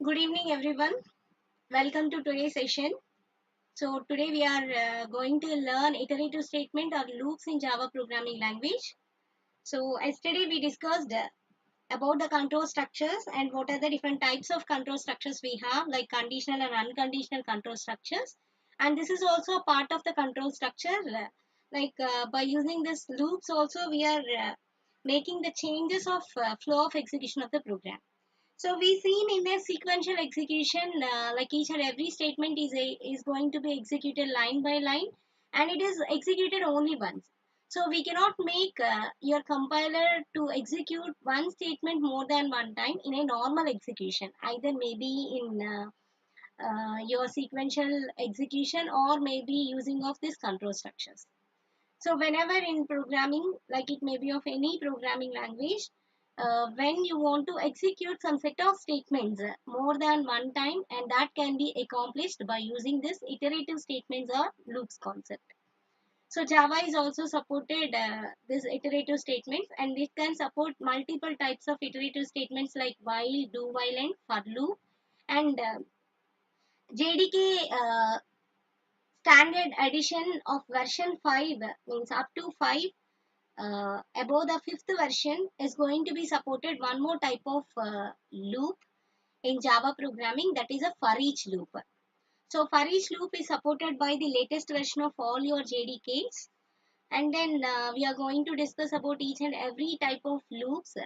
Good evening, everyone. Welcome to today's session. So today we are going to learn iterative statement or loops in Java programming language. So yesterday we discussed about the control structures and what are the different types of control structures we have, like conditional and unconditional control structures. And this is also a part of the control structure. By using this loops also we are making the changes of flow of execution of the program. So we seen in a sequential execution, like each and every statement is going to be executed line by line, and it is executed only once. So we cannot make your compiler to execute one statement more than one time in a normal execution, either maybe in your sequential execution or maybe using of these control structures. So whenever in programming, like it may be of any programming language, when you want to execute some set of statements more than one time, and that can be accomplished by using this iterative statements or loops concept. So Java is also supported this iterative statements, and it can support multiple types of iterative statements like while, do while, and for loop. And JDK standard edition of version 5 means up to 5 above the fifth version is going to be supported one more type of loop in Java programming, that is a for each loop. So for each loop is supported by the latest version of all your JDKs, and then we are going to discuss about each and every type of loops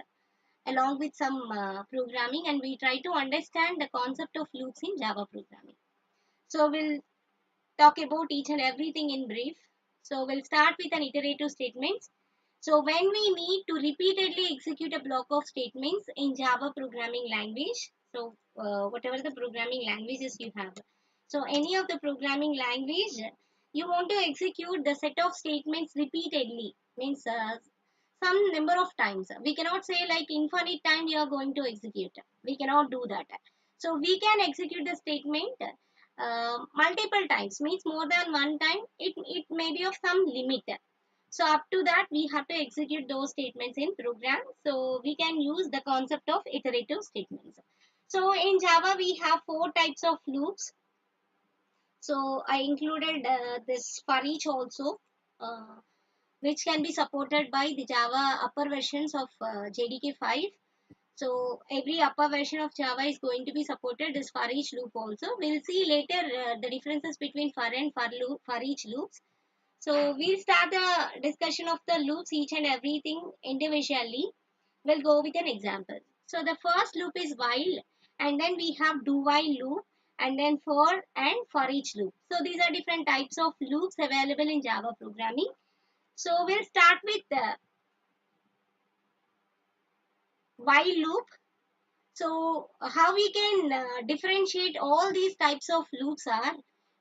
along with some programming, and we try to understand the concept of loops in Java programming. So we'll talk about each and everything in brief. So we'll start with an iterative statements. So when we need to repeatedly execute a block of statements in Java programming language, so whatever the programming languages you have, so any of the programming language, you want to execute the set of statements repeatedly, means some number of times. We cannot say like infinite time we are going to execute. We cannot do that. So we can execute the statement multiple times, means more than one time. It may be of some limit. So up to that, we have to execute those statements in program. So we can use the concept of iterative statements. So in Java, we have four types of loops. So I included this for each also, uh, which can be supported by the Java upper versions of JDK 5. So every upper version of Java is going to be supported this for each loop also. We'll see later the differences between for and for each loops. So we'll start the discussion of the loops, each and everything individually. We'll go with an example. So the first loop is while, and then we have do while loop, and then for and for each loop. So these are different types of loops available in Java programming. So we'll start with the while loop. So how we can differentiate all these types of loops are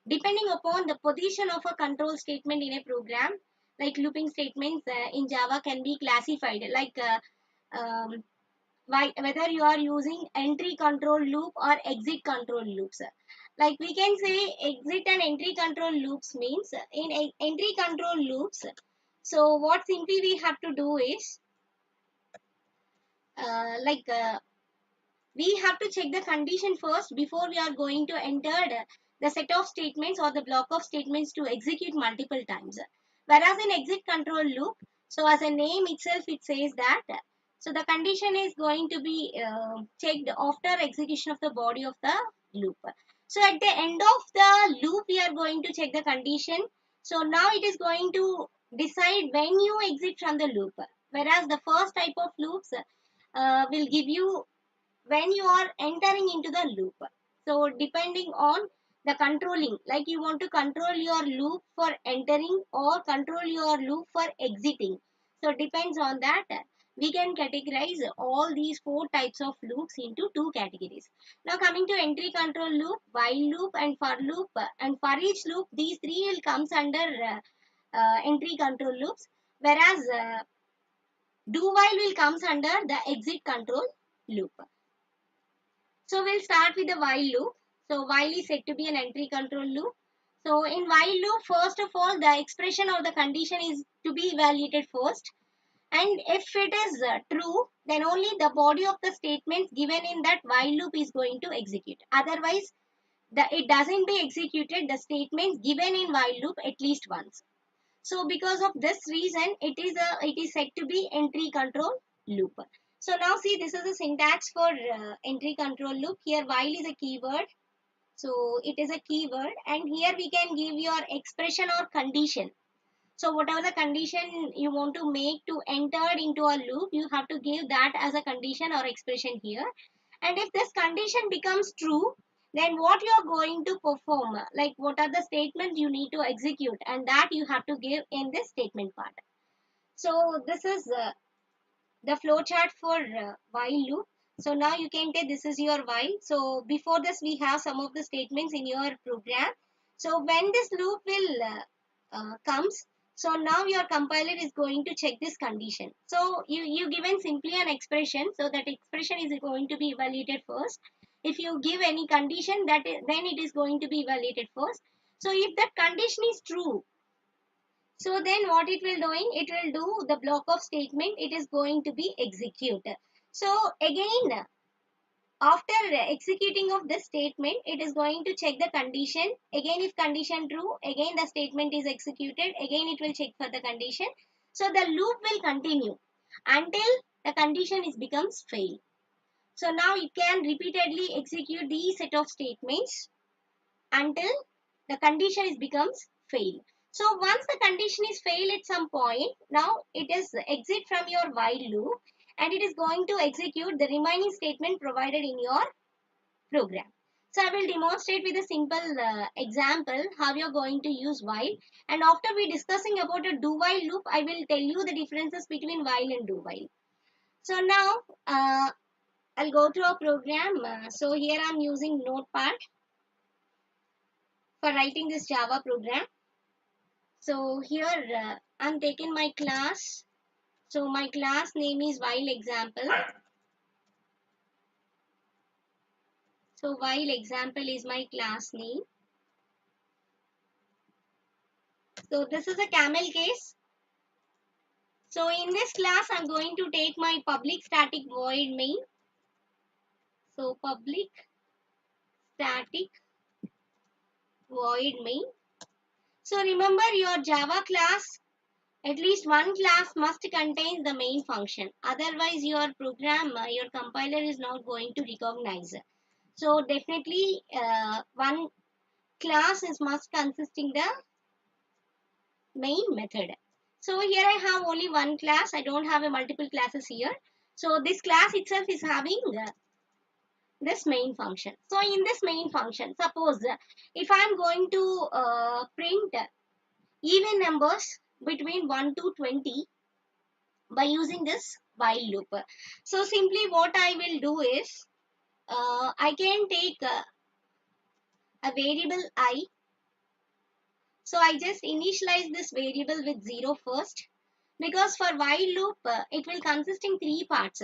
depending upon the position of a control statement in a program. Like looping statements in Java can be classified like whether you are using entry control loop or exit control loops. Like we can say exit and entry control loops means in entry control loops. So what simply we have to do is uh, like uh, we have to check the condition first before we are going to enter the set of statements or the block of statements to execute multiple times. Whereas in exit control loop, so as a name itself it says that, so the condition is going to be checked after execution of the body of the loop. So at the end of the loop we are going to check the condition. So now it is going to decide when you exit from the loop, whereas the first type of loops will give you when you are entering into the loop. So depending on the controlling, like you want to control your loop for entering or control your loop for exiting. So depends on that. We can categorize all these four types of loops into two categories. Now coming to entry control loop, while loop, and for loop, and for each loop, these three will comes under entry control loops, whereas do while will comes under the exit control loop. So we'll start with the while loop. So while is said to be an entry control loop. So in while loop, first of all, the expression or the condition is to be evaluated first. And if it is true, then only the body of the statements given in that while loop is going to execute. Otherwise, it doesn't be executed the statements given in while loop at least once. So because of this reason, it is said to be entry control loop. So now see, this is a syntax for entry control loop. Here while is a keyword. So it is a keyword, and here we can give your expression or condition. So whatever the condition you want to make to enter into a loop, you have to give that as a condition or expression here. And if this condition becomes true, then what you are going to perform, like what are the statements you need to execute, and that you have to give in this statement part. So this is the flow chart for while loop. So now you can take this is your while. So before this we have some of the statements in your program. So when this loop will comes, so now your compiler is going to check this condition. So you given simply an expression, so that expression is going to be evaluated first. If you give any condition, then it is going to be evaluated first. So if that condition is true, so then what it will doing, it will do the block of statement, it is going to be executed. So again, after executing of this statement, it is going to check the condition. Again, if condition true, again the statement is executed. Again, it will check for the condition. So the loop will continue until the condition is becomes fail. So now it can repeatedly execute these set of statements until the condition is becomes fail. So once the condition is fail at some point, now it is exit from your while loop, and it is going to execute the remaining statement provided in your program. So I will demonstrate with a simple example how you are going to use while, and after we discussing about a do while loop, I will tell you the differences between while and do while. So now I'll go to a program. So here I'm using Notepad for writing this Java program. So here I'm taking my class. So my class name is while example. So while example is my class name. So this is a camel case. So in this class, I'm going to take my public static void main. So public static void main. So remember your Java class, at least one class must contain the main function. Otherwise your program, your compiler is not going to recognize. So definitely one class is must consisting the main method. So here I have only one class. I don't have a multiple classes here. So this class itself is having this main function. So in this main function, suppose if I am going to print even numbers between 1 to 20 by using this while loop. So simply what I will do is I can take a variable I. So I just initialize this variable with 0 first, because for while loop it will consisting three parts.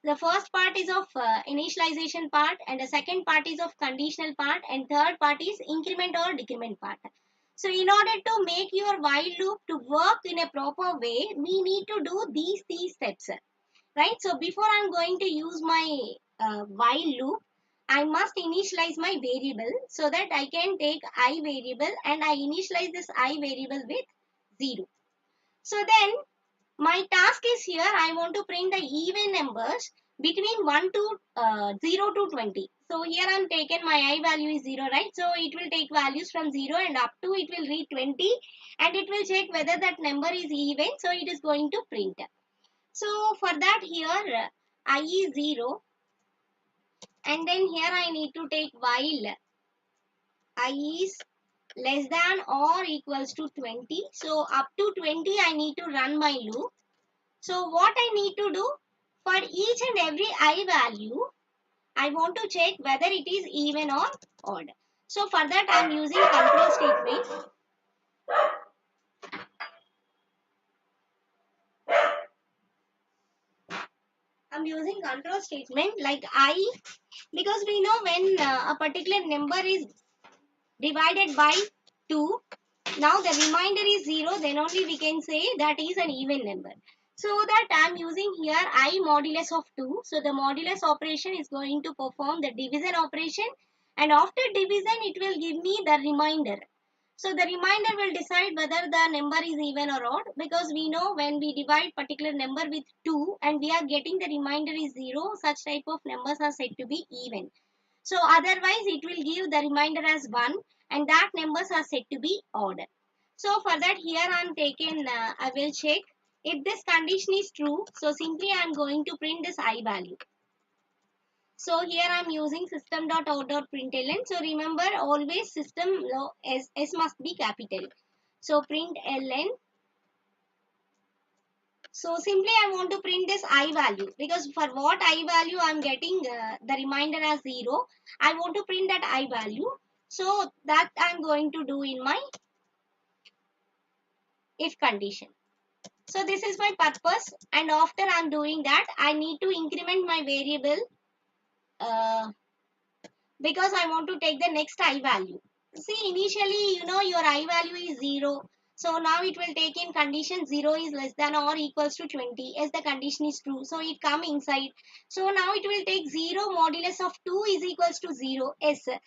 The first part is of initialization part, and the second part is of conditional part, and third part is increment or decrement part. So in order to make your while loop to work in a proper way, we need to do these steps, right? So before I'm going to use my while loop, I must initialize my variable so that I can take I variable, and I initialize this I variable with 0. So then my task is here, I want to print the even numbers between 1 to 0 to 20. So here I'm taken my I value is 0, right? So it will take values from 0 and up to it will read 20, and it will check whether that number is even. So it is going to print. So for that here I is 0, and then here I need to take while I is less than or equals to 20. So up to 20 I need to run my loop. So what I need to do, for each and every I value, I want to check whether it is even or odd. So for that I am using control statement. I'm using control statement like I, because we know when a particular number is divided by 2, now the remainder is 0, then only we can say that is an even number. So that I am using here I modulus of 2. So the modulus operation is going to perform the division operation, and after division it will give me the remainder. So the remainder will decide whether the number is even or odd, because we know when we divide particular number with 2 and we are getting the remainder is 0, such type of numbers are said to be even. So otherwise it will give the remainder as 1, and that numbers are said to be odd. So for that here I am taken, I will check if this condition is true. So simply I am going to print this I value. So here I am using system.out.println. So remember always system S must be capital. So print ln. So simply I want to print this I value, because for what I value I am getting the remainder as 0. I want to print that I value. So that I am going to do in my if condition. So this is my purpose, and after I am doing that I need to increment my variable because I want to take the next I value. See, initially, your I value is 0. So now it will take in condition 0 is less than or equals to 20 as the condition is true. So it come inside. So now it will take 0 modulus of 2 is equals to 0 s. 0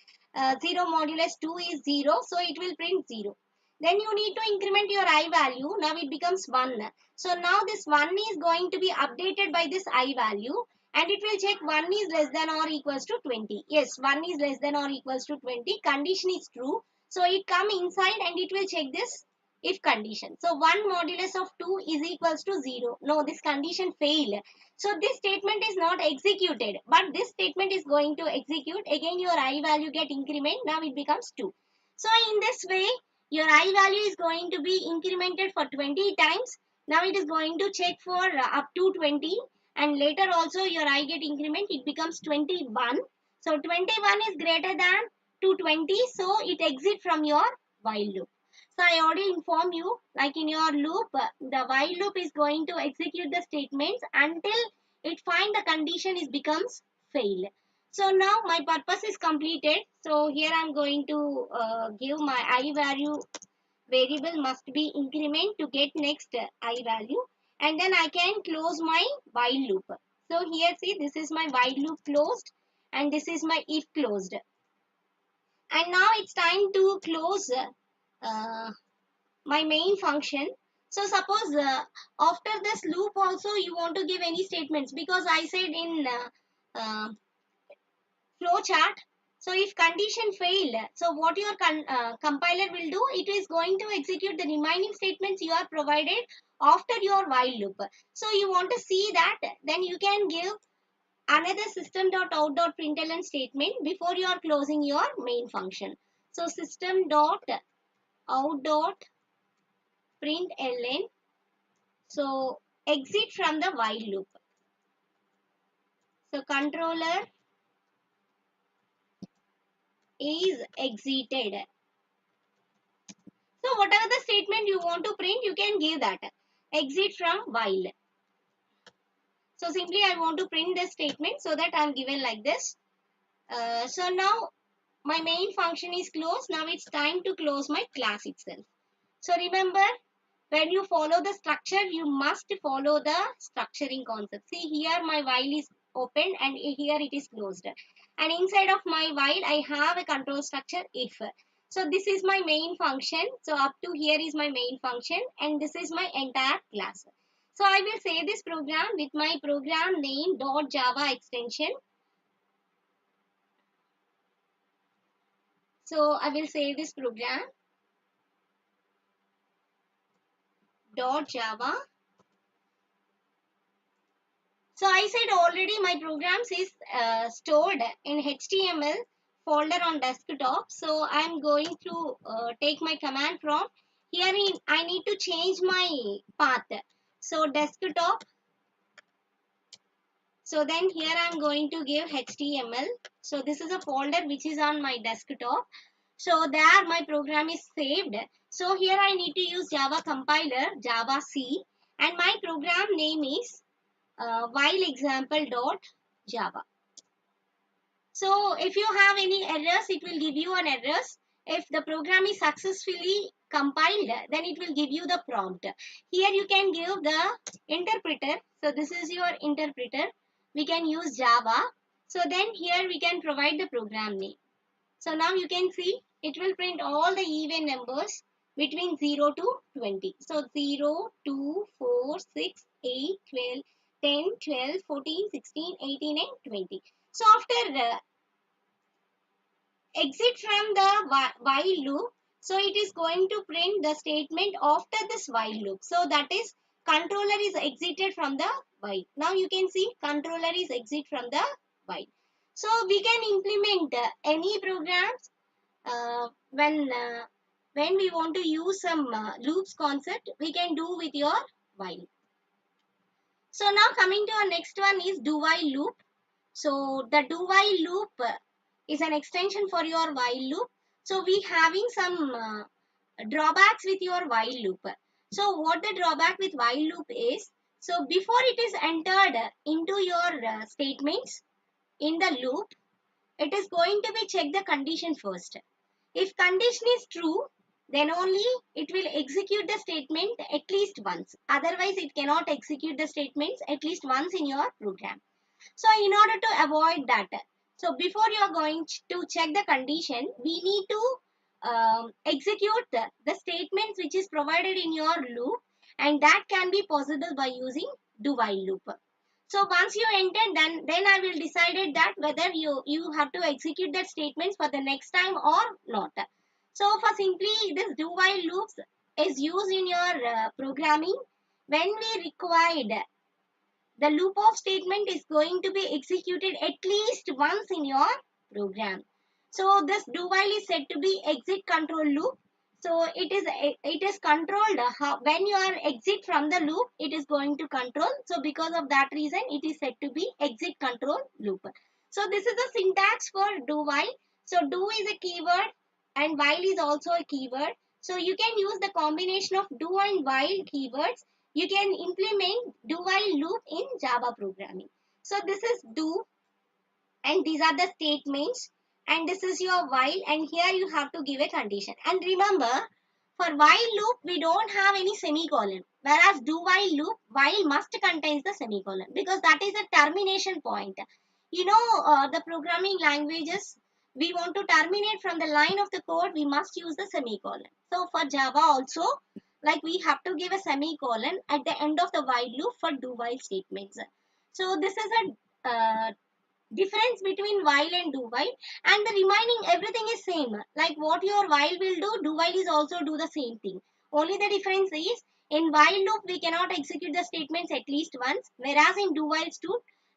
modulus 2 is 0. So it will print 0. Then you need to increment your I value. Now it becomes 1. So now this 1 is going to be updated by this I value, and it will check 1 is less than or equals to 20. Yes, 1 is less than or equals to 20. Condition is true. So it come inside and it will check this if condition. So 1 modulus of 2 is equals to 0. No, this condition failed. So this statement is not executed, but this statement is going to execute. Again your I value get increment. Now it becomes 2. So in this way, your I value is going to be incremented for 20 times. Now it is going to check for up to 20, and later also your I get increment, it becomes 21. So 21 is greater than 220, so it exit from your while loop. So I already inform you, like in your loop, the while loop is going to execute the statements until it find the condition is becomes fail. So now my purpose is completed. So here I am going to give my I value variable must be increment to get next I value, and then I can close my while loop. So here see, this is my while loop closed and this is my if closed, and now it's time to close my main function. So suppose after this loop also you want to give any statements, because I said in flow chart. So if condition fail, so what your compiler will do, it is going to execute the remaining statements you are provided after your while loop. So you want to see that, then you can give another system.out.println statement before you are closing your main function. So system.out.println, so exit from the while loop. So controller is exited. So whatever the statement you want to print, you can give that. Exit from while. So simply I want to print this statement, so that I am given like this. So now my main function is closed. Now it's time to close my class itself. So remember, when you follow the structure, you must follow the structuring concept. See here my while is open and here it is closed. And inside of my while, I have a control structure if. So this is my main function. So up to here is my main function, and this is my entire class. So I will save this program with my program name .java extension. So I will save this program .java. So I said already my programs is stored in HTML folder on desktop. So I am going to take my command prompt. Here I need to change my path. So desktop. So then here I am going to give HTML. So this is a folder which is on my desktop. So there my program is saved. So here I need to use Java compiler, Java C, and my program name is while example.java. So if you have any errors, it will give you an errors. If the program is successfully compiled, then it will give you the prompt. Here you can give the interpreter. So this is your interpreter. We can use Java. So then here we can provide the program name. So now you can see it will print all the even numbers between 0 to 20. So 0, 2, 4, 6, 8, 12, 10, 12, 14, 16, 18 and 20. So after exit from the while loop, so it is going to print the statement after this while loop. So that is controller is exited from the while. Now you can see controller is exit from the while. So we can implement any programs when we want to use some loops concept, we can do with your while. So now coming to our next one is do while loop. So the do while loop is an extension for your while loop. So we having some drawbacks with your while loop. So what the drawback with while loop is, so before it is entered into your statements in the loop, it is going to be check the condition first. If condition is true, then only it will execute the statement at least once. Otherwise, it cannot execute the statements at least once in your program. So in order to avoid that, so before you are going to check the condition, we need to execute the statements which is provided in your loop, and that can be possible by using do while loop. So once you enter, then I will decide that whether you have to execute that statements for the next time or not. So for simply this do while loops is used in your programming when we required the loop of statement is going to be executed at least once in your program. So this do while is said to be exit control loop. So it is controlled how, when you are exit from the loop, it is going to control. So because of that reason, it is said to be exit control loop. So this is the syntax for do while. So do is a keyword and while is also a keyword. So you can use the combination of do and while keywords. You can implement do while loop in Java programming. So this is do and these are the statements and this is your while, and here you have to give a condition. And remember, for while loop we don't have any semicolon, whereas do while loop while must contains the semicolon because that is a termination point. You know, the programming languages, we want to terminate from the line of the code, we must use the semicolon. So for Java also, like we have to give a semicolon at the end of the while loop for do while statements. So this is a difference between while and do while, and the remaining everything is same. Like what your while will do while is also do the same thing. Only the difference is in while loop we cannot execute the statements at least once, whereas in do while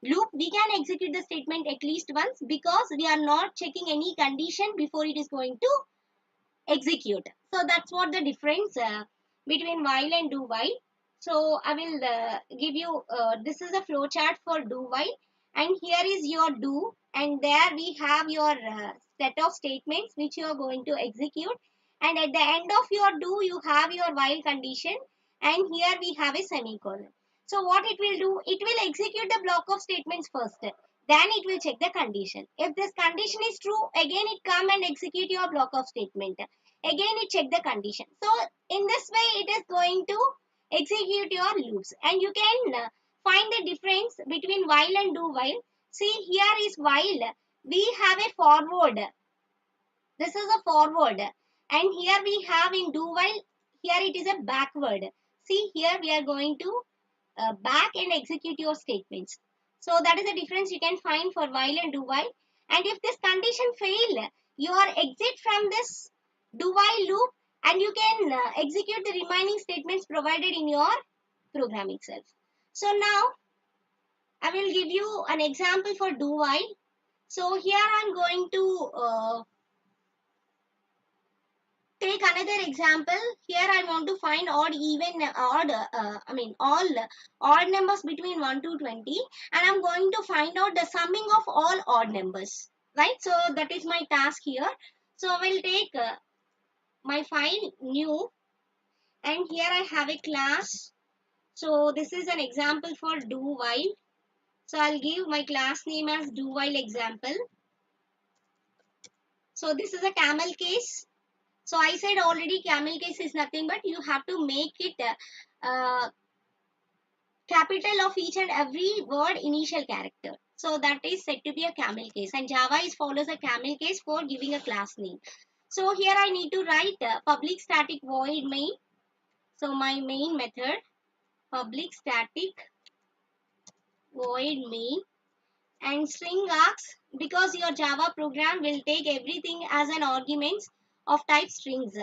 loop we can execute the statement at least once because we are not checking any condition before it is going to execute. So that's what the difference between while and do while. So I will give you this is a flow chart for do while, and here is your do, and there we have your set of statements which you are going to execute, and at the end of your do you have your while condition, and here we have a semicolon. So what it will do, it will execute the block of statements first, then it will check the condition. If this condition is true, again it come and execute your block of statement. Again it check the condition. So in this way it is going to execute your loops, and you can find the difference between while and do while. See, here is while, we have a forward, this is a forward, and here we have in do while, here it is a backward. See, here we are going to back and execute your statements. So that is the difference you can find for while and do while. And if this condition fail, you are exit from this do while loop, and you can execute the remaining statements provided in your program itself. So now I will give you an example for do while. So here I am going to take another example. Here I want to find odd, even, odd, all odd numbers between 1 to 20, and I'm going to find out the summing of all odd numbers, right? So that is my task here. So I will take my file new, and here I have a class. So this is an example for do while. So I'll give my class name as do while example. So this is a camel case. So I said already camel case is nothing but you have to make it capital of each and every word initial character. So that is said to be a camel case, and Java is follows a camel case for giving a class name. So here I need to write public static void main. So my main method public static void main, and string args, because your Java program will take everything as an arguments of type strings.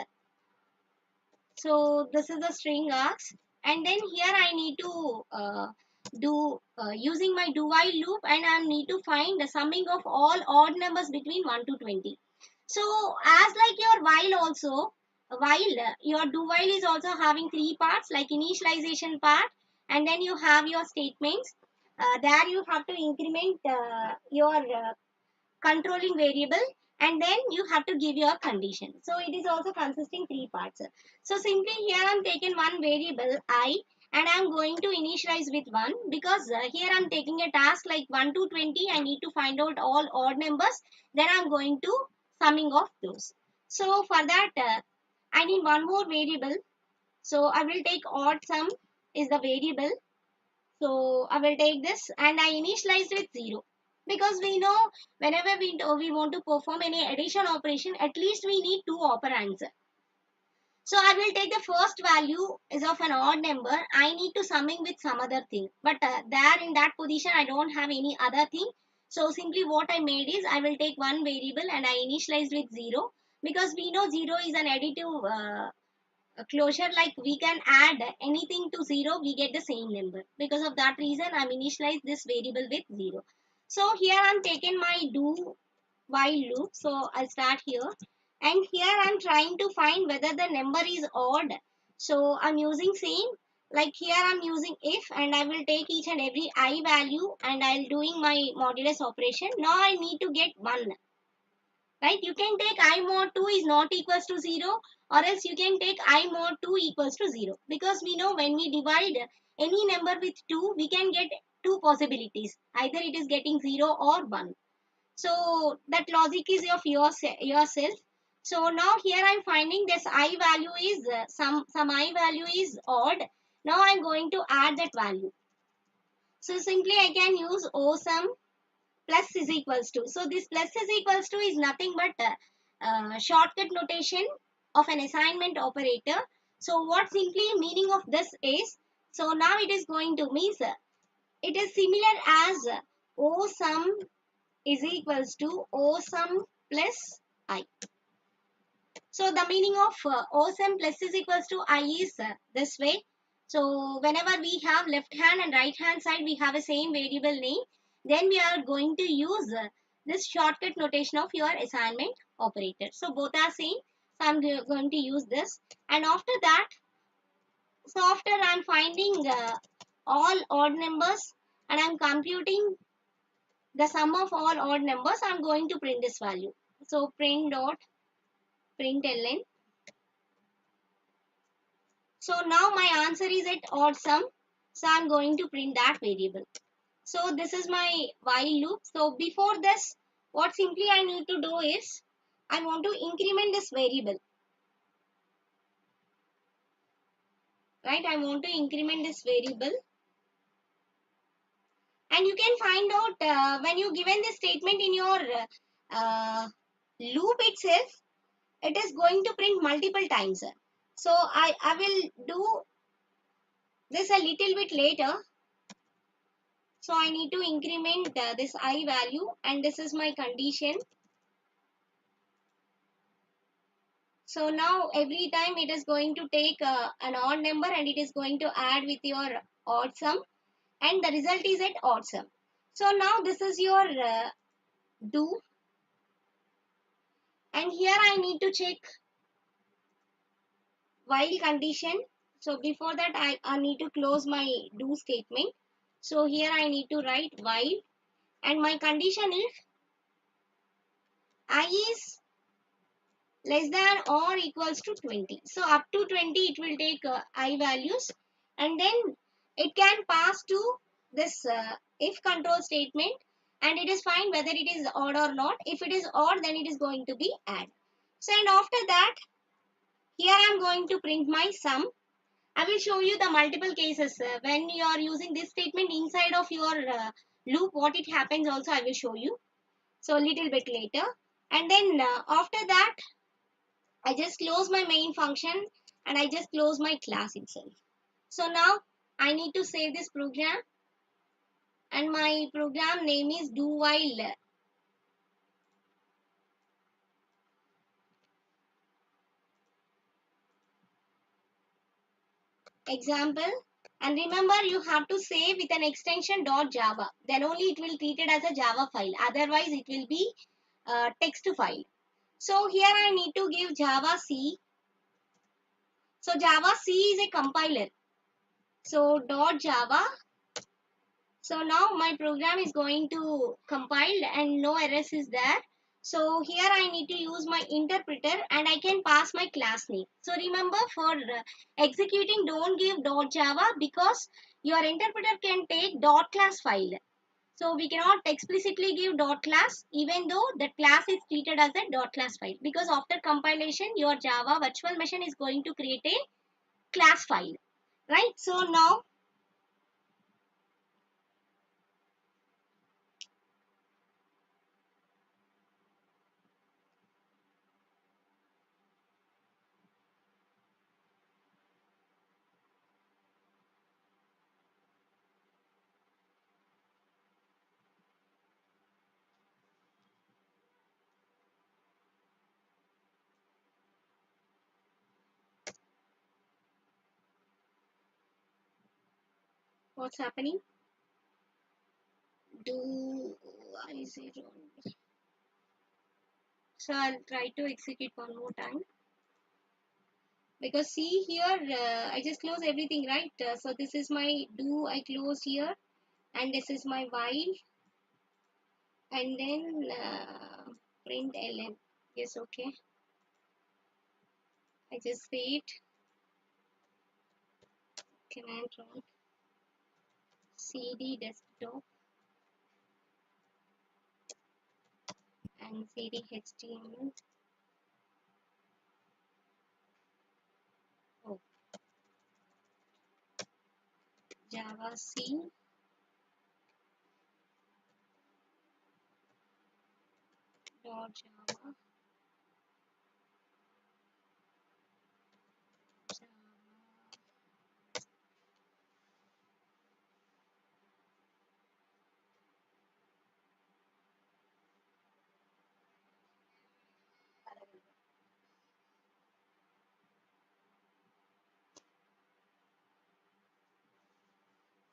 So this is the string args, and then here I need to do using my do while loop, and I need to find the summing of all odd numbers between 1 to 20. So as like your while also, while your do while is also having three parts like initialization part, and then you have your statements. There you have to increment your controlling variable, and then you have to give your condition. So it is also consisting three parts. So simply here I'm taking one variable I, and I'm going to initialize with 1, because here I'm taking a task like 1 to 20. I need to find out all odd numbers, then I'm going to summing of those. So for that I need one more variable. So I will take odd sum is the variable. So I will take this and I initialize with 0, because we know whenever we want to perform any addition operation, at least we need two operands. So I will take the first value is of an odd number. I need to summing with some other thing, but there in that position I don't have any other thing. So simply what I made is I will take one variable and I initialized with 0, because we know 0 is an additive closure, like we can add anything to 0, we get the same number. Because of that reason I'm initialize this variable with 0. So here I'm taking my do while loop. So I'll start here, and here I'm trying to find whether the number is odd. So I'm using same, like here I'm using if, and I will take each and every I value and I'll doing my modulus operation. Now I need to get 1, right? You can take I mod 2 is not equals to 0, or else you can take I mod 2 equals to 0, because we know when we divide any number with 2, we can get two possibilities, either it is getting 0 or 1. So that logic is of yourself. So now here I'm finding this I value is some I value is odd. Now I'm going to add that value. So simply I can use O sum plus is equals to. So this plus is equals to is nothing but shortcut notation of an assignment operator. So what simply meaning of this is, so now it is going to means it is similar as O sum is equals to O sum plus I. So the meaning of O sum plus is equals to I is this way. So whenever we have left hand and right hand side, we have a same variable name. Then we are going to use this shortcut notation of your assignment operator. So both are same. So I'm going to use this. And after that, so after I'm finding all odd numbers and I'm computing the sum of all odd numbers, I'm going to print this value. So print dot println. So now my answer is at odd sum. So I'm going to print that variable. So this is my while loop. So before this, what simply I need to do is I want to increment this variable. Right? I want to increment this variable. And you can find out when you given this statement in your loop itself, it is going to print multiple times. So I will do this a little bit later. So I need to increment this I value, and this is my condition. So now every time it is going to take an odd number and it is going to add with your odd sum, and the result is at odd sum. So now this is your do, and here I need to check while condition. So before that I need to close my do statement. So here I need to write while, and my condition is I is less than or equals to 20. So up to 20 it will take I values, and then it can pass to this if control statement, and it is fine whether it is odd or not. If it is odd, then it is going to be add. So and after that Here I am going to print my sum. I will show you the multiple cases when you are using this statement inside of your loop, what it happens also I will show you. So a little bit later. And then after that, I just close my main function and I just close my class itself. So now I need to save this program, and my program name is do while example. And remember, you have to save with an extension .java. Then only it will treat it as a Java file. Otherwise, it will be text file. So here I need to give Java C. So Java C is a compiler. So .java. So now my program is going to compile and no errors is there. So here I need to use my interpreter and I can pass my class name. So remember, for executing, don't give .java because your interpreter can take .class file. So we cannot explicitly give .class even though the class is treated as a .class file, because after compilation your Java virtual machine is going to create a class file, right? So now what's happening? Do I say wrong? So I'll try to execute one more time, because see here I just close everything, right? So this is my do, I close here, and this is my while, and then print ln. Yes, okay. I just say it, command run cd desktop and cd html. Oh, Java C dot Java.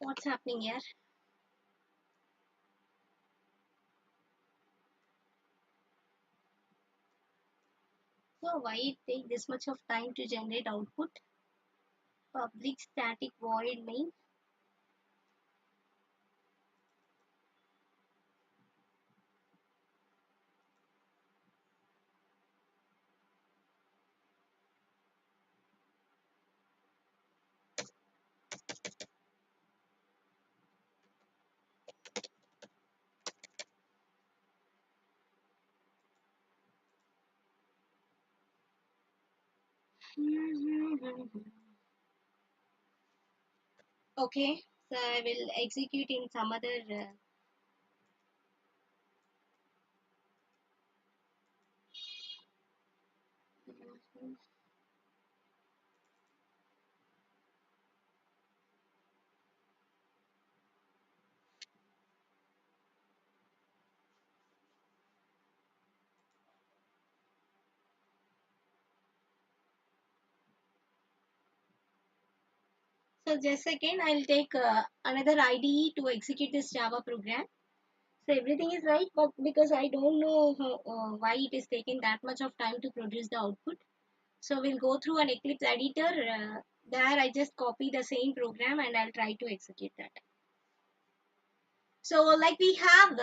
What's happening here? So why it take this much of time to generate output? Public static void main. Okay, so I will execute in some other. So just second, I'll take another IDE to execute this Java program. So everything is right, but because I don't know why it is taking that much of time to produce the output. So we'll go through an Eclipse editor. There I just copy the same program and I'll try to execute that. So like we have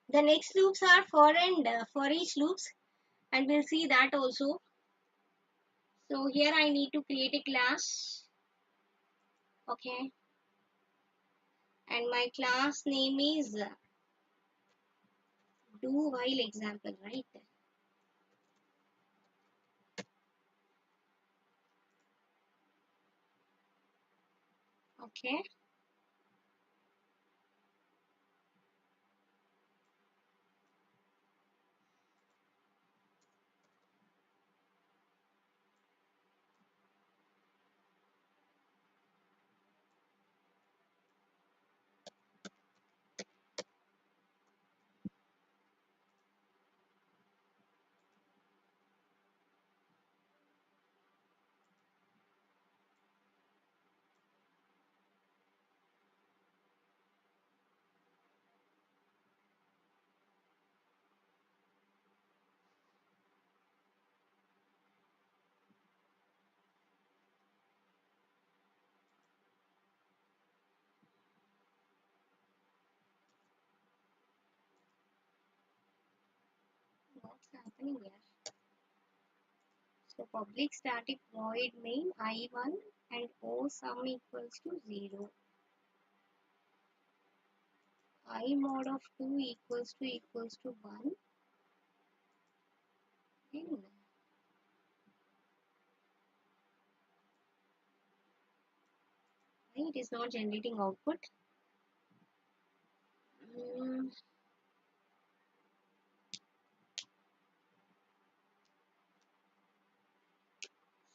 the next loops are for and for each loops, and we'll see that also. So here I need to create a class. Okay, and my class name is do while example, right? Okay. What's happening here? So public static void main I1 and O sum equals to 0. I mod of 2 equals to 1. And it is not generating output. Mm,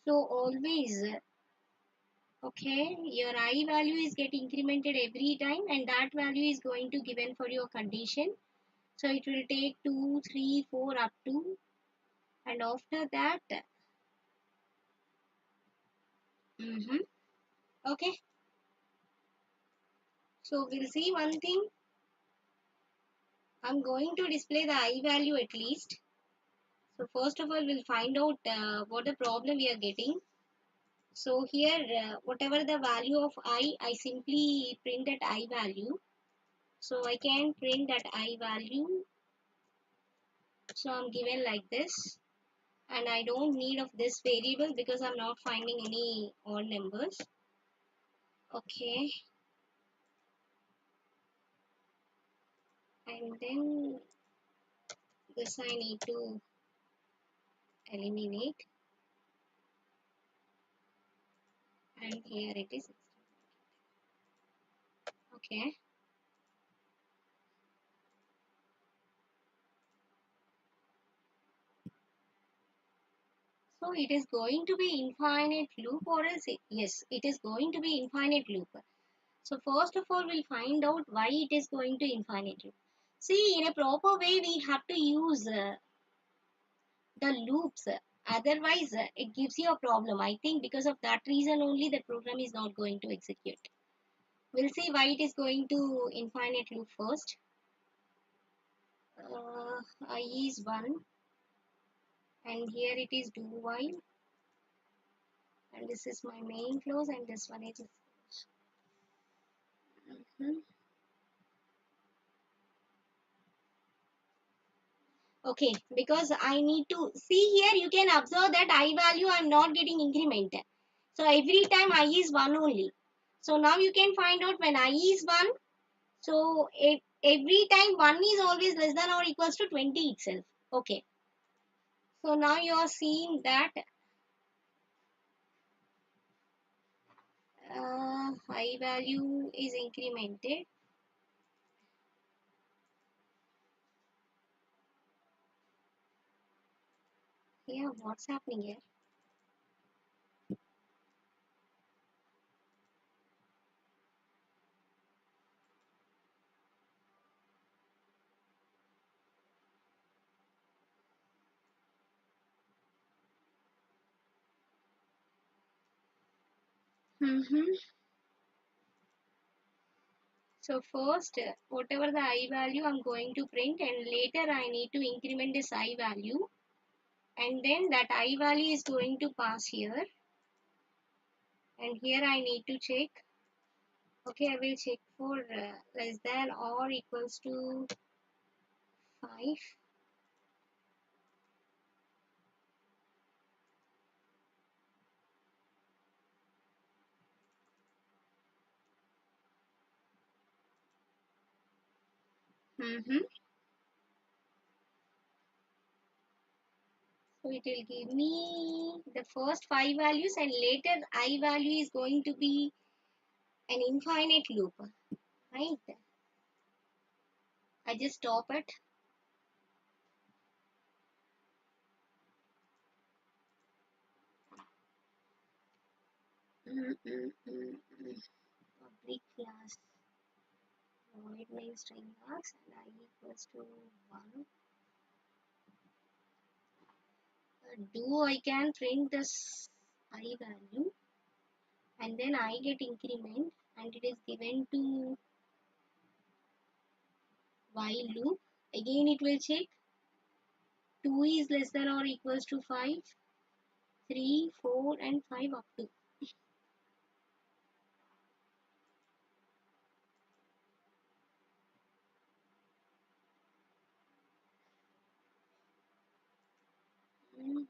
so always, okay, your I value is getting incremented every time, and that value is going to given for your condition. So it will take 2, 3, 4 up to, and after that, okay. So we'll see one thing. I'm going to display the I value at least. So first of all, we'll find out what the problem we are getting. So here, whatever the value of I simply print that I value. So I can print that I value. So I'm given like this. And I don't need of this variable because I'm not finding any odd numbers. Okay. And then this I need to eliminate. And here it is. Okay. So it is going to be infinite loop or else yes, it is going to be infinite loop. So first of all, we'll find out why it is going to infinite loop. See, in a proper way, we have to use the loops. Otherwise, it gives you a problem. I think because of that reason only, the program is not going to execute. We'll see why it is going to infinite loop first. I is 1 and here it is do while, and this is my main clause and this one is okay, because I need to see here, you can observe that I value I'm not getting incremented. So every time I is 1 only. So now you can find out when I is 1. So every time 1 is always less than or equals to 20 itself. Okay. So now you are seeing that I value is incremented. Yeah, what's happening here? So first, whatever the I value I'm going to print, and later I need to increment this I value, and then that I value is going to pass here, and here I need to check. Okay, I will check for less than or equals to 5. So it will give me the first 5 values, and later I value is going to be an infinite loop, right? I just stop it. Public class void main string marks and I equals to 1. Do I can print this I value and then I get increment and it is given to while loop. Again it will check 2 is less than or equals to 5, 3, 4 and 5 up to. Mm.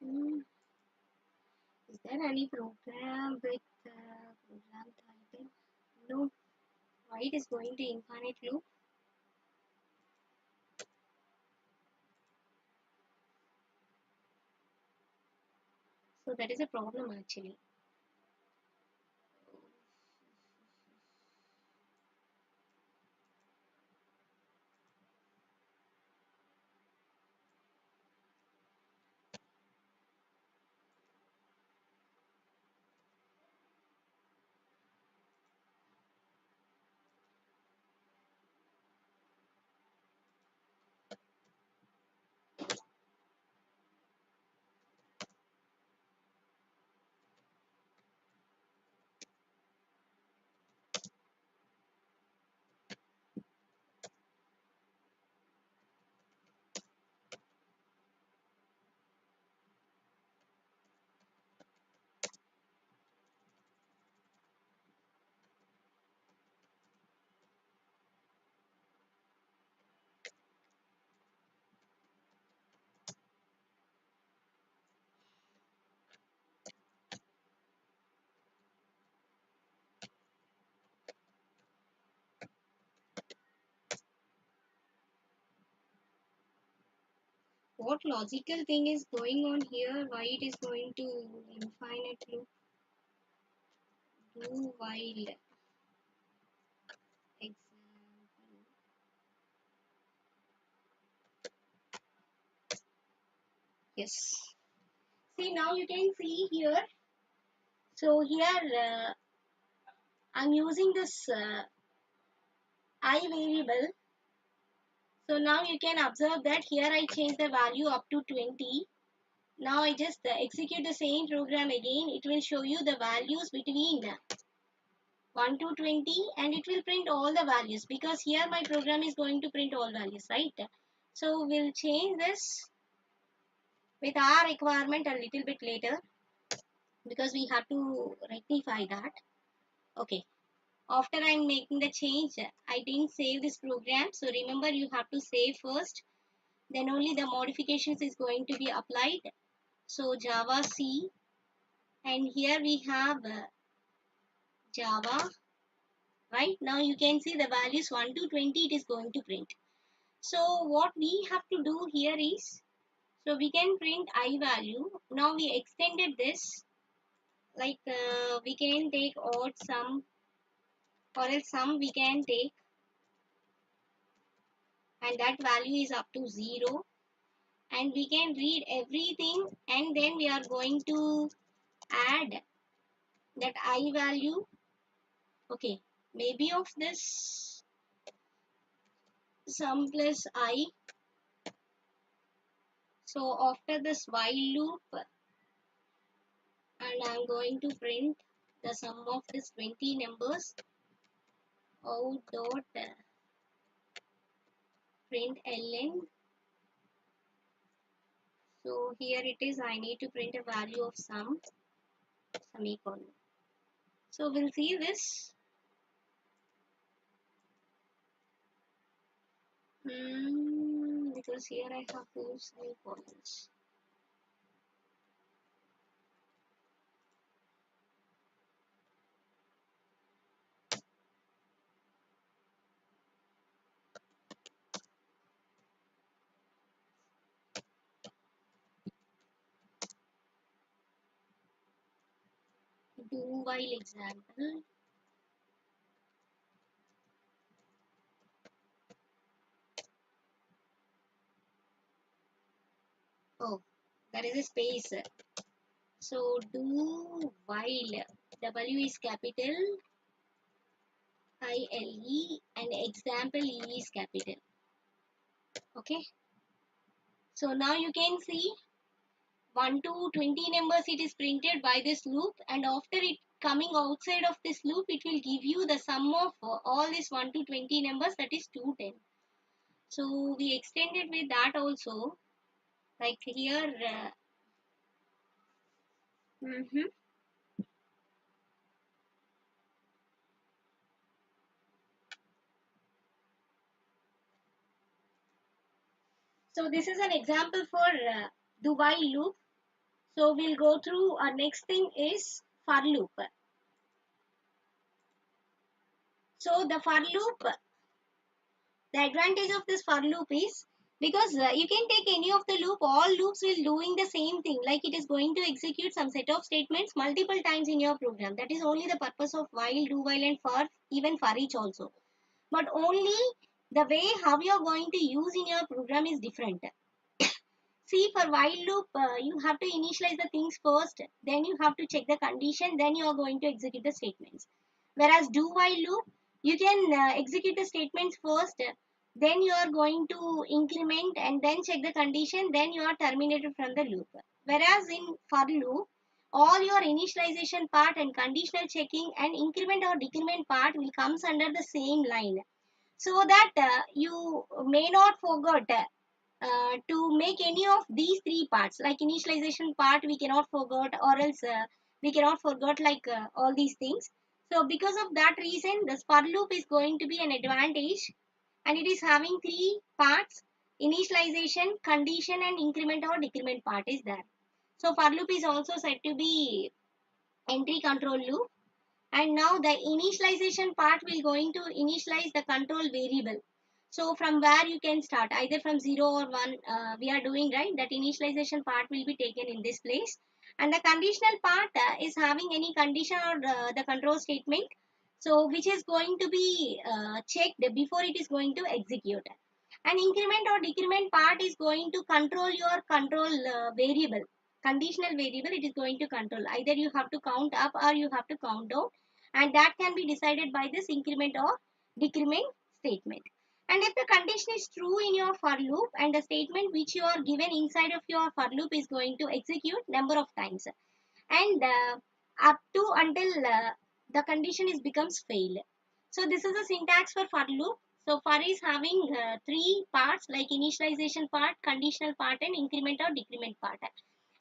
Mm. Is there any program with program title? No. Why it is going to infinite loop? So that is a problem actually. What logical thing is going on here? Why it is going to infinite loop? Do while example. Yes. See now you can see here. So here I'm using this I variable. So now you can observe that here I change the value up to 20. Now I just execute the same program again. It will show you the values between 1 to 20 and it will print all the values because here my program is going to print all values, right? So we'll change this with our requirement a little bit later because we have to rectify that. Okay. After I'm making the change, I didn't save this program. So remember you have to save first. Then only the modifications is going to be applied. So Java C and here we have Java, right? Now you can see the values 1 to 20 it is going to print. So what we have to do here is, so we can print I value. Now we extended this, like we can take odd sum or else sum we can take and that value is up to 0 and we can read everything and then we are going to add that I value. Okay, maybe of this sum plus I. So after this while loop and I'm going to print the sum of this 20 numbers out dot print ln. So here it is, I need to print a value of sum. semicolon. So we'll see this. Because here I have two semicolons. Do while example. Oh, there is a space. So do while, W is capital, ILE, and example E is capital. Okay. So now you can see 1 to 20 numbers it is printed by this loop, and after it coming outside of this loop it will give you the sum of all these 1 to 20 numbers, that is 210. So we extended with that also, like here. Mhm. So this is an example for do while loop. So we'll go through our next thing is for loop. So the for loop, the advantage of this for loop is because you can take any of the loop, all loops will doing the same thing, like it is going to execute some set of statements multiple times in your program. That is only the purpose of while, do while and for, even for each also. But only the way how you are going to use in your program is different. See, for while loop, you have to initialize the things first, then you have to check the condition, then you are going to execute the statements. Whereas do while loop, you can execute the statements first, then you are going to increment and then check the condition, then you are terminated from the loop. Whereas in for loop, all your initialization part and conditional checking and increment or decrement part will comes under the same line, so that you may not forget to make any of these three parts, like initialization part we cannot forget, or else we cannot forget like all these things. So because of that reason, the for loop is going to be an advantage, and it is having three parts: initialization, condition, and increment or decrement part is there. So for loop is also said to be entry control loop. And now the initialization part will going to initialize the control variable. So from where you can start, either from 0 or 1, we are doing, right, that initialization part will be taken in this place. And the conditional part is having any condition or the control statement, so which is going to be checked before it is going to execute. And increment or decrement part is going to control your control variable, conditional variable. It is going to control, either you have to count up or you have to count down, and that can be decided by this increment or decrement statement. And if the condition is true in your for loop, and the statement which you are given inside of your for loop is going to execute number of times, and up to until the condition is becomes fail. So this is the syntax for loop. So for is having three parts, like initialization part, conditional part, and increment or decrement part.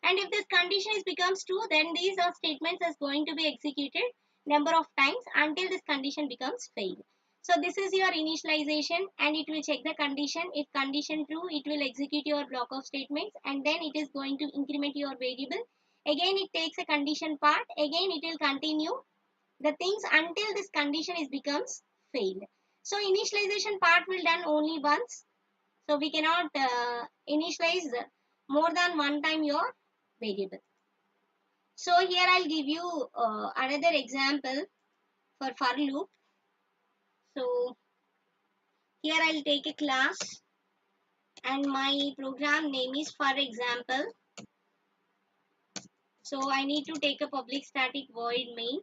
And if this condition is becomes true, then these are statements is going to be executed number of times until this condition becomes fail. So this is your initialization, and it will check the condition. If condition true, it will execute your block of statements, and then it is going to increment your variable. Again it takes a condition part, again it will continue the things until this condition is becomes fail. So initialization part will done only once, so we cannot initialize more than one time your variable. So here I'll give you another example for loop. So here I'll take a class, and my program name is for example. So I need to take a public static void main.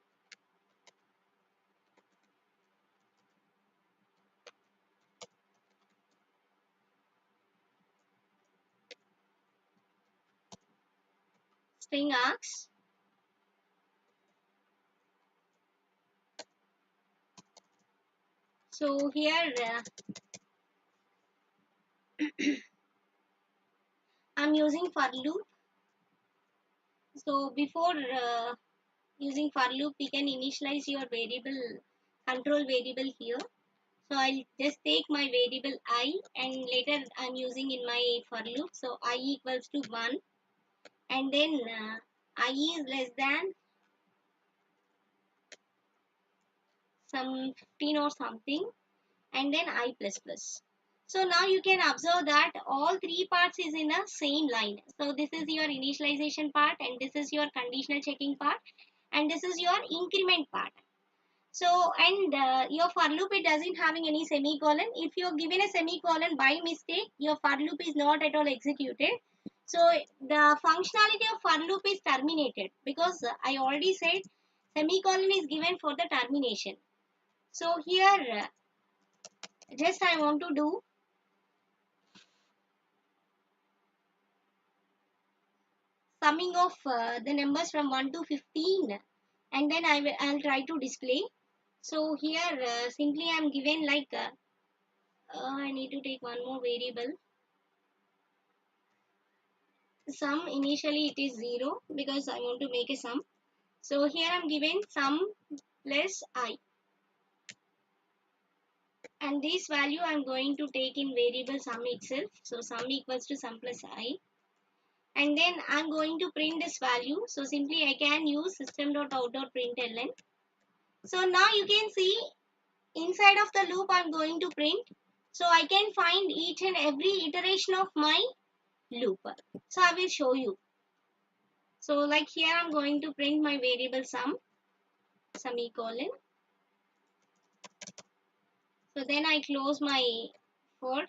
String args. So here I'm using for loop. So before using for loop we can initialize your variable, control variable here. So I'll just take my variable I, and later I'm using in my for loop. So I equals to 1, and then I is less than some 15 or something, and then I plus plus. So now you can observe that all three parts is in a same line. So this is your initialization part, and this is your conditional checking part, and this is your increment part. So, and your for loop, it doesn't having any semicolon. If you're given a semicolon by mistake, your for loop is not at all executed. So the functionality of for loop is terminated, because I already said semicolon is given for the termination. So here just I want to do summing of the numbers from 1 to 15, and then I'll try to display. So here simply I'm given like I need to take one more variable. Sum, initially it is 0 because I want to make a sum. So here I'm given sum plus I, and this value I'm going to take in variable sum itself. So sum equals to sum plus I, and then I'm going to print this value. So simply I can use system.out.println. So now you can see inside of the loop I'm going to print. So I can find each and every iteration of my loop. So I will show you. So like here I'm going to print my variable sum, semicolon. So then I close my for,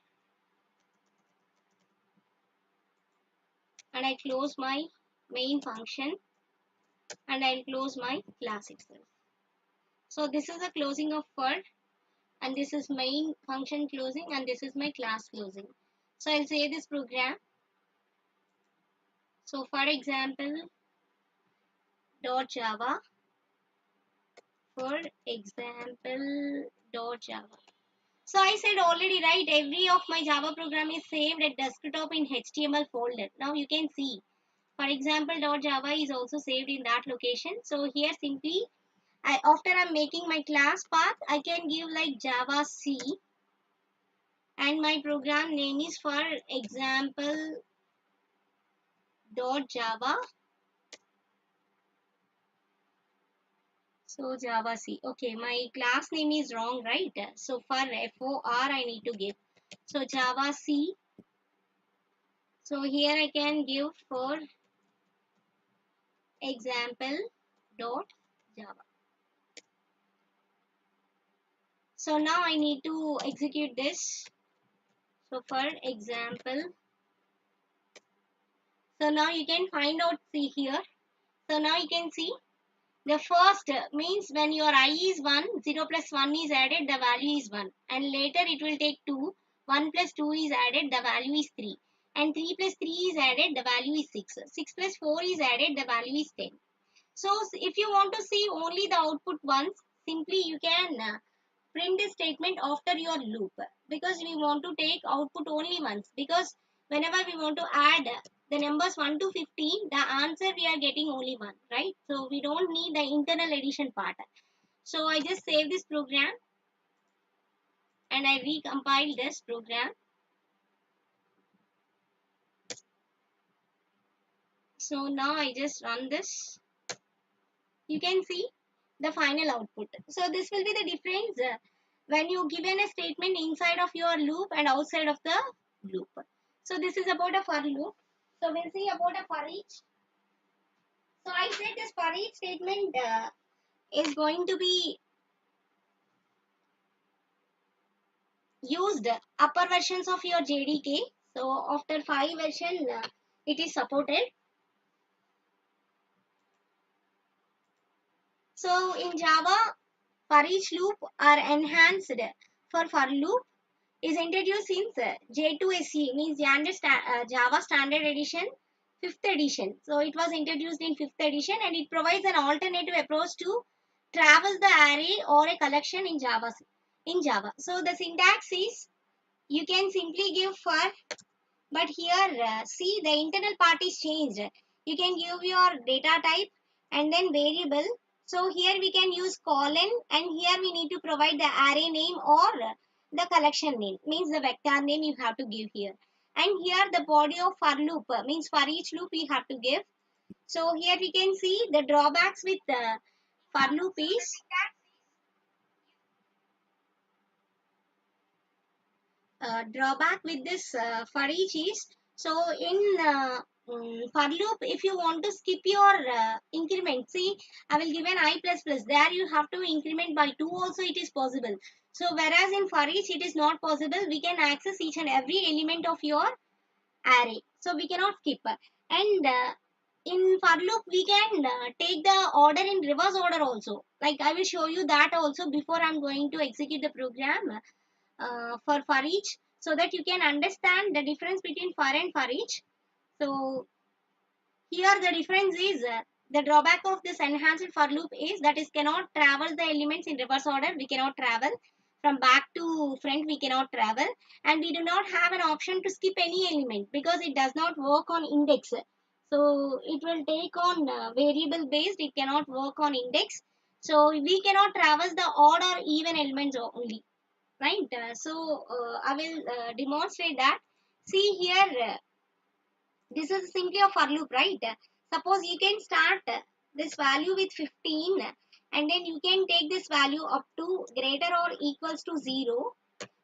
and I close my main function, and I'll close my class itself. So this is the closing of for, and this is main function closing, and this is my class closing. So I'll say this program. So for example .java, for example .java. So I said already, right, every of my Java program is saved at desktop in HTML folder. Now you can see, for example .java is also saved in that location. So here simply after I'm making my class path, I can give like Java C, and my program name is for example .java. So Java C. Okay, my class name is wrong, right? So for FOR I need to give. So Java C. So here I can give for example .java. So now I need to execute this. So for example, so now you can find out, see here. So now you can see the first means when your I is 1, 0 plus 1 is added, the value is 1. And later it will take 2, 1 plus 2 is added, the value is 3. And 3 plus 3 is added, the value is 6. 6 plus 4 is added, the value is 10. So if you want to see only the output once, simply you can print this statement after your loop, because we want to take output only once, because whenever we want to add the numbers 1 to 15, the answer we are getting only 1, right? So we don't need the internal addition part. So I just save this program, and I recompile this program. So now I just run this. You can see the final output. So this will be the difference when you given a statement inside of your loop and outside of the loop. So this is about a for loop. So we'll see about a for each. So I said this for each statement is going to be used upper versions of your JDK. So after 5 version it is supported. So in Java, for each loop are enhanced. For loop is introduced since J2SE, means Java Standard Edition 5th edition. So it was introduced in 5th edition, and it provides an alternative approach to traverse the array or a collection in Java. So the syntax is, you can simply give for, but here see the internal part is changed. You can give your data type, and then variable. So here we can use colon, and here we need to provide the array name or the collection name, means the vector name you have to give here. And here the body of for loop, means for each loop we have to give. So here we can see the drawbacks with for loop is drawback with this for each is, so in for loop, if you want to skip your increment, see, I will give an I plus plus, there you have to increment by 2 also, it is possible. So whereas in for each it is not possible, we can access each and every element of your array, so we cannot skip. And in for loop we can take the order in reverse order also, like I will show you that also before I'm going to execute the program for each, so that you can understand the difference between for and for each. So here the difference is the drawback of this enhanced for loop is that is cannot travel the elements in reverse order, we cannot travel from back to front, we cannot travel, and we do not have an option to skip any element because it does not work on index. So it will take on variable based, it cannot work on index, so we cannot traverse the odd or even elements only, right? I will demonstrate that. See here, this is simply a for loop, right? Suppose you can start this value with 15, and then you can take this value up to greater or equals to 0,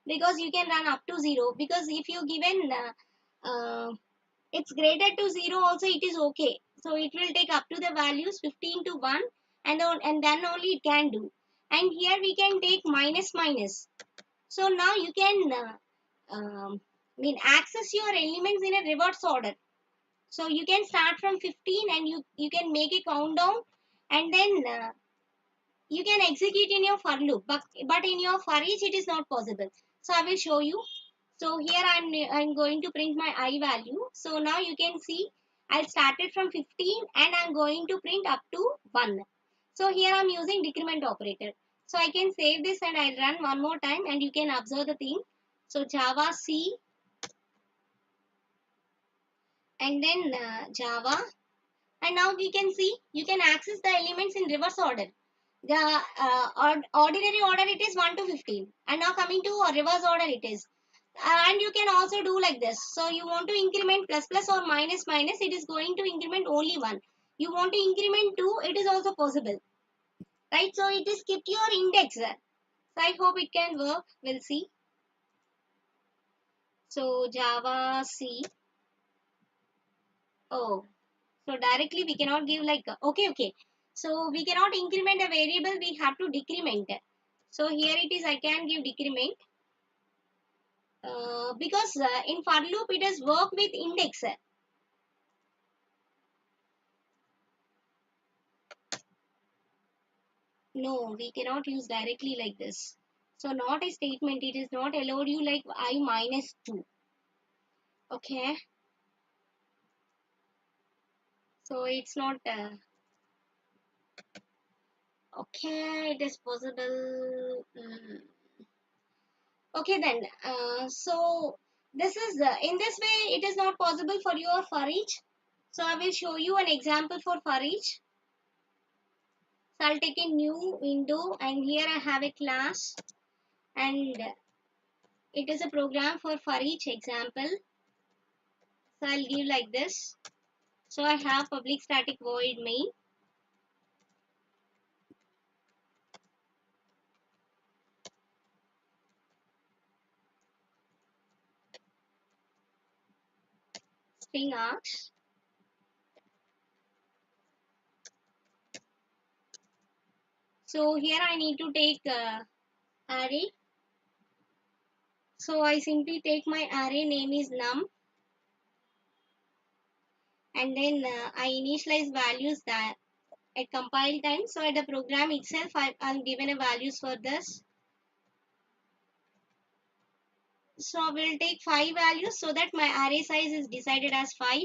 because you can run up to 0, because if you given it's greater to 0 also, it is okay. So it will take up to the values 15 to 1, and then only it can do. And here we can take minus minus. So now you can access your elements in a reverse order. So you can start from 15, and you can make a countdown, and then you can execute in your for loop, but in your for each it is not possible. So I will show you. So here I'm going to print my I value. So now you can see I started from 15 and I'm going to print up to 1. So here I'm using decrement operator. So I can save this and I'll run one more time, and you can observe the thing. So Java C, and then Java, and now we can see you can access the elements in reverse order. The ordinary order it is 1 to 15, and now coming to reverse order it is. And you can also do like this. So you want to increment plus plus or minus minus, it is going to increment only 1. You want to increment 2, it is also possible, right? So it is kept your index. So I hope it can work. We'll see. So Java C. Oh, so directly we cannot give like okay. So we cannot increment a variable, we have to decrement. So here it is, I can give decrement because in for loop it is work with index. No, we cannot use directly like this. So not a statement, it is not allowed you like I minus 2. Okay. So it's not okay, it is possible. Okay then. So this is in this way it is not possible for your for each. So I will show you an example for each. So I'll take a new window, and here I have a class, and it is a program for each example. So I'll give like this. So I have public static void main, string args. So here I need to take array. So I simply take my array name is num, and then I initialize values that at compile time. So at the program itself I'm given a values for this. So we'll take 5 values so that my array size is decided as 5.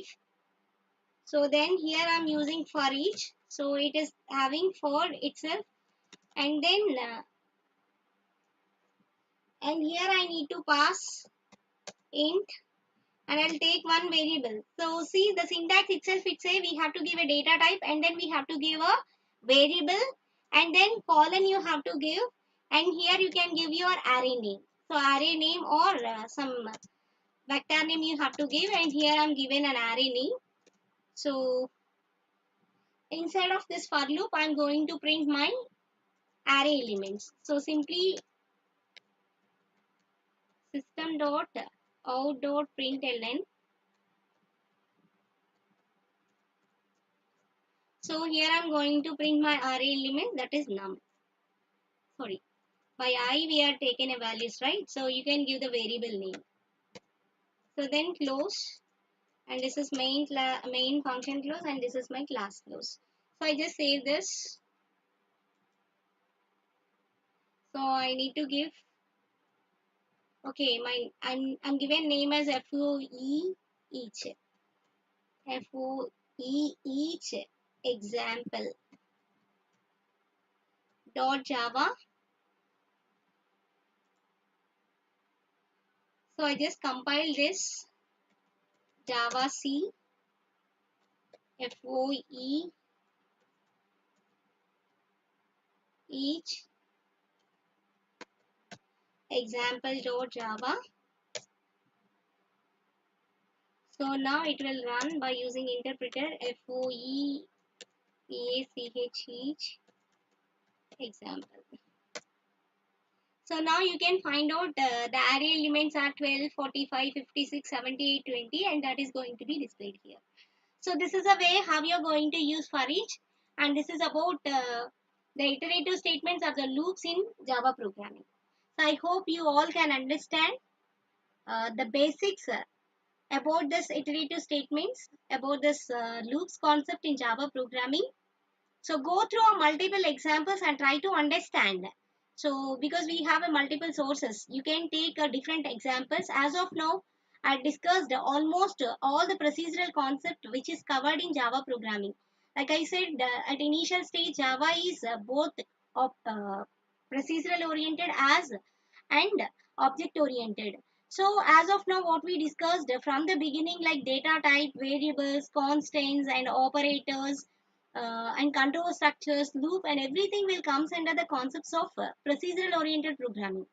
So then here I'm using for each. So it is having for itself, and then and here I need to pass int, and I'll take one variable. So see, the syntax itself, it say we have to give a data type and then we have to give a variable and then colon you have to give, and here you can give your array name. So array name or some vector name you have to give, and here I'm given an array name. So inside of this for loop, I'm going to print my array elements. So simply system dot out dot println. So here I'm going to print my array element, that is num. Sorry, by I we are taken a values, right? So you can give the variable name. So then close, and this is main function close, and this is my class close. So I just save this. So I need to give, okay, I'm given name as FOE each. FOE each example dot Java. So I just compile this Java C FOE each example.java. So now it will run by using interpreter FOE EACH each example. So now you can find out the array elements are 12, 45, 56, 78, 20, and that is going to be displayed here. So this is a way how you are going to use for each, and this is about the iterative statements or the loops in Java programming. So I hope you all can understand the basics about this iterative statements, about this loops concept in Java programming. So go through a multiple examples and try to understand. So because we have a multiple sources, you can take different examples. As of now, I discussed almost all the procedural concept which is covered in Java programming. Like I said, at initial stage, Java is both procedural oriented as and object oriented. So as of now, what we discussed from the beginning, like data type, variables, constants and operators, and control structures, loop, and everything will comes under the concepts of procedural oriented programming.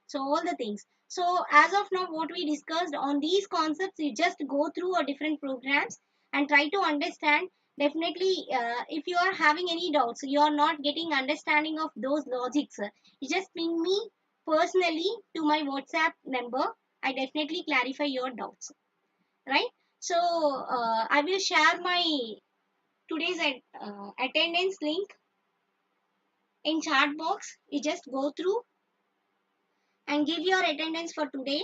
So all the things. So as of now, what we discussed on these concepts, you just go through a different programs and try to understand. Definitely, if you are having any doubts, you are not getting understanding of those logics, you just ping me personally to my WhatsApp number. I definitely clarify your doubts, right? So I will share my today's attendance link in chat box. You just go through and give your attendance for today.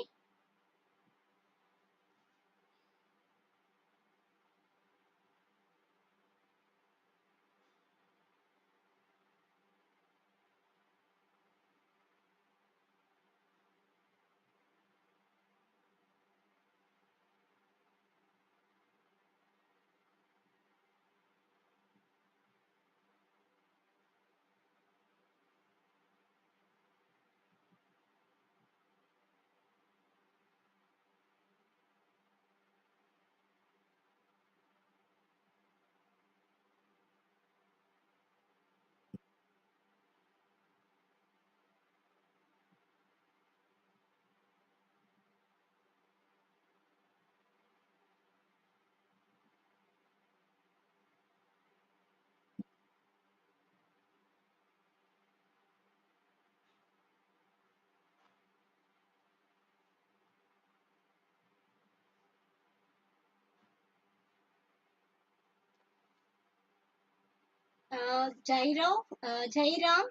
Jairam.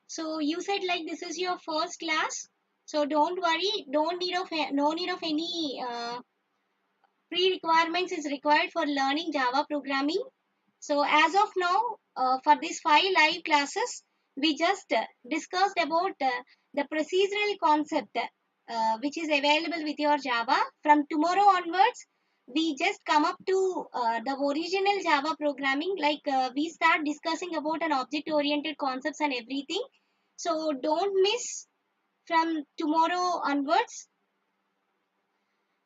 So you said like this is your first class. So don't worry. Don't need of no need of any pre-requirements is required for learning Java programming. So as of now, for these 5 live classes, we just discussed about the procedural concept which is available with your Java. From tomorrow onwards, we just come up to the original Java programming. Like we start discussing about an object-oriented concepts and everything. So don't miss from tomorrow onwards.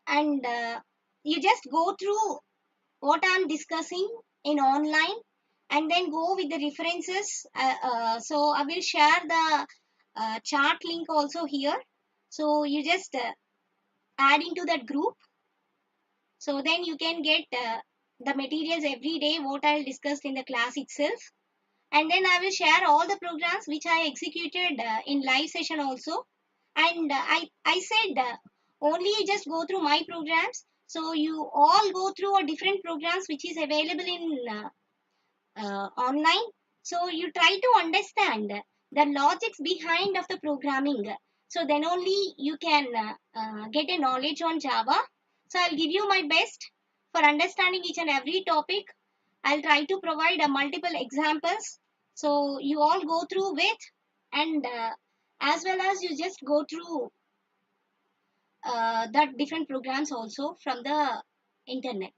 And you just go through what I'm discussing in online and then go with the references. So I will share the chart link also here. So you just add into that group. So then you can get the materials every day what I'll discuss in the class itself. And then I will share all the programs which I executed in live session also. And I said only just go through my programs. So you all go through a different programs which is available in online. So you try to understand the logics behind of the programming. So then only you can get a knowledge on Java. So I'll give you my best for understanding each and every topic. I'll try to provide multiple examples. So you all go through with, and as well as you just go through that different programs also from the internet.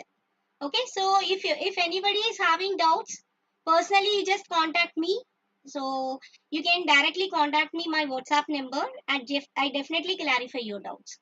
Okay, so if anybody is having doubts, personally you just contact me. So you can directly contact me my WhatsApp number and I definitely clarify your doubts.